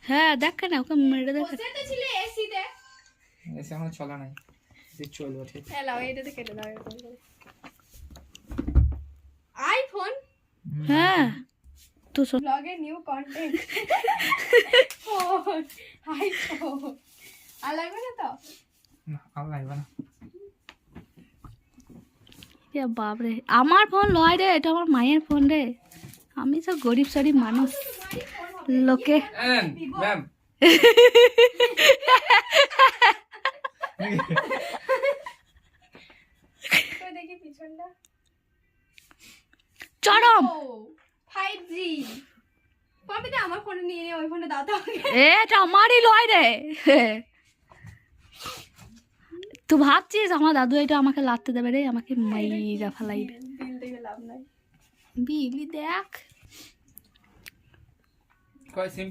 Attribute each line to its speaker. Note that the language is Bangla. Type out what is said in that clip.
Speaker 1: হ্যাঁ দেখ না ওকে মেরে দেখ।
Speaker 2: বসে তো ছিলে এসিতে।
Speaker 3: এসে এখন চলা নাই, যে চলবে ঠিক।
Speaker 2: হ্যালো এইটাতে কেটে দাও এরকম করে। আইফোন
Speaker 1: হ্যাঁ তো
Speaker 2: ব্লগের নিউ কন্টেন্ট। আইফোন আর লাগবে না তো?
Speaker 3: না আর লাগবে না।
Speaker 1: বাপরে আমার ফোন লয় রে, এটা আমার মায়ের ফোন রে। আমি সব গরিব সরিব মানুষ লোকে।
Speaker 3: ম্যাম
Speaker 2: তো দেখি পিছনটা।
Speaker 1: চরম।
Speaker 2: 5G কবিতা আমার ফোনে নিয়ে ওই ফোনে দাও তো।
Speaker 1: এটা আমারই লয় রে। তুই ভাবছিস আমার দাদু এটা আমাকে লাত্তে দেবে রে, আমাকে মাইরা ফেলাইবে।
Speaker 2: বিল থেকে লাভ নাই।
Speaker 1: বিলি দেখ
Speaker 3: কয় সিম